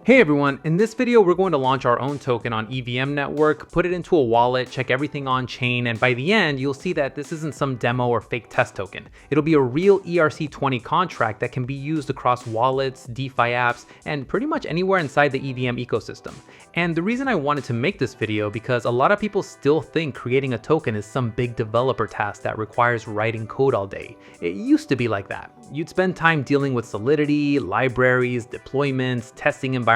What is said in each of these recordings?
Hey everyone, in this video we're going to launch our own token on EVM network, put it into a wallet, check everything on chain, and by the end you'll see that this isn't some demo or fake test token. It'll be a real ERC20 contract that can be used across wallets, DeFi apps, and pretty much anywhere inside the EVM ecosystem. And the reason I wanted to make this video because a lot of people still think creating a token is some big developer task that requires writing code all day. It used to be like that. You'd spend time dealing with Solidity, libraries, deployments, testing environments,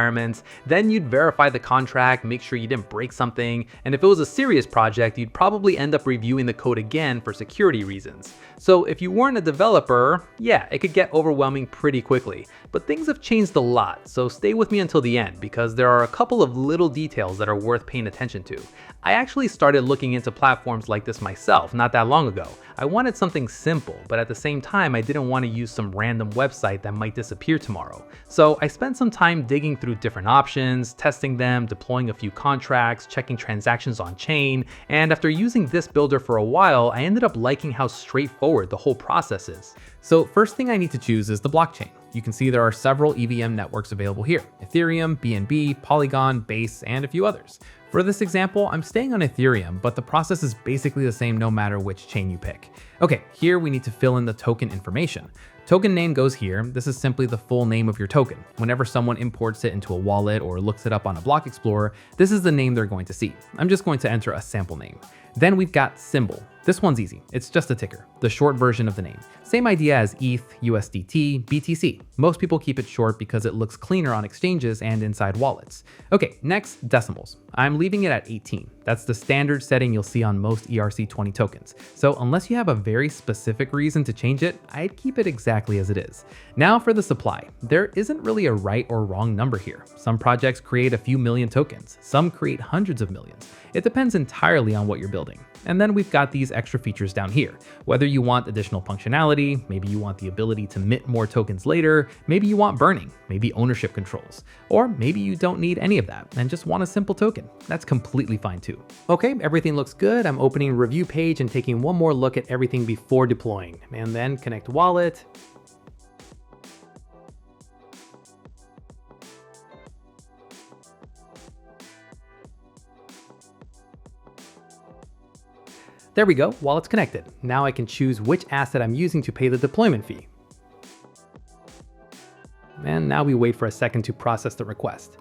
then you'd verify the contract, make sure you didn't break something, and if it was a serious project, you'd probably end up reviewing the code again for security reasons. So if you weren't a developer, yeah, it could get overwhelming pretty quickly. But things have changed a lot, so stay with me until the end because there are a couple of little details that are worth paying attention to. I actually started looking into platforms like this myself not that long ago. I wanted something simple, but at the same time, I didn't want to use some random website that might disappear tomorrow. So I spent some time digging through different options, testing them, deploying a few contracts, checking transactions on chain, and after using this builder for a while, I ended up liking how straightforward the whole process is. So first thing I need to choose is the blockchain. You can see there are several EVM networks available here: Ethereum, BNB, Polygon, Base, and a few others. For this example, I'm staying on Ethereum, but the process is basically the same no matter which chain you pick. Okay, here we need to fill in the token information. Token name goes here. This is simply the full name of your token. Whenever someone imports it into a wallet or looks it up on a block explorer, this is the name they're going to see. I'm just going to enter a sample name. Then we've got symbol. This one's easy. It's just a ticker, the short version of the name. Same idea as ETH, USDT, BTC. Most people keep it short because it looks cleaner on exchanges and inside wallets. Okay, next, decimals. I'm leaving it at 18. That's the standard setting you'll see on most ERC20 tokens. So unless you have a very specific reason to change it, I'd keep it exactly as it is. Now for the supply. There isn't really a right or wrong number here. Some projects create a few million tokens. Some create hundreds of millions. It depends entirely on what you're building. And then we've got these extra features down here. Whether you want additional functionality, maybe you want the ability to mint more tokens later, maybe you want burning, maybe ownership controls, or maybe you don't need any of that and just want a simple token. That's completely fine too. Okay, everything looks good. I'm opening review page and taking one more look at everything before deploying, and then connect wallet. There we go, wallet's connected. Now I can choose which asset I'm using to pay the deployment fee. And now we wait for a second to process the request.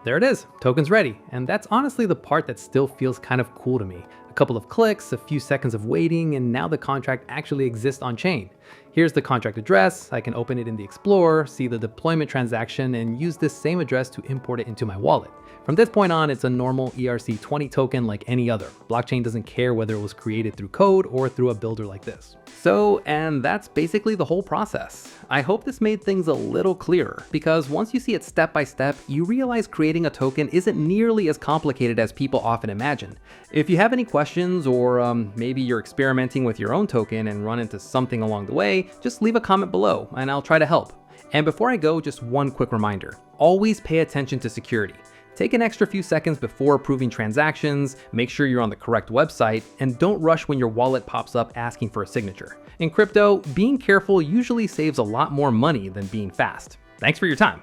There it is, token's ready. And that's honestly the part that still feels kind of cool to me. A couple of clicks, a few seconds of waiting, and now the contract actually exists on chain. Here's the contract address. I can open it in the Explorer, see the deployment transaction, and use this same address to import it into my wallet. From this point on, it's a normal ERC20 token like any other. Blockchain doesn't care whether it was created through code or through a builder like this. So, and that's basically the whole process. I hope this made things a little clearer, because once you see it step by step, you realize creating a token isn't nearly as complicated as people often imagine. If you have any questions, or maybe you're experimenting with your own token and run into something along the way, just leave a comment below and I'll try to help. And before I go, just one quick reminder. Always pay attention to security. Take an extra few seconds before approving transactions, make sure you're on the correct website, and don't rush when your wallet pops up asking for a signature. In crypto, being careful usually saves a lot more money than being fast. Thanks for your time.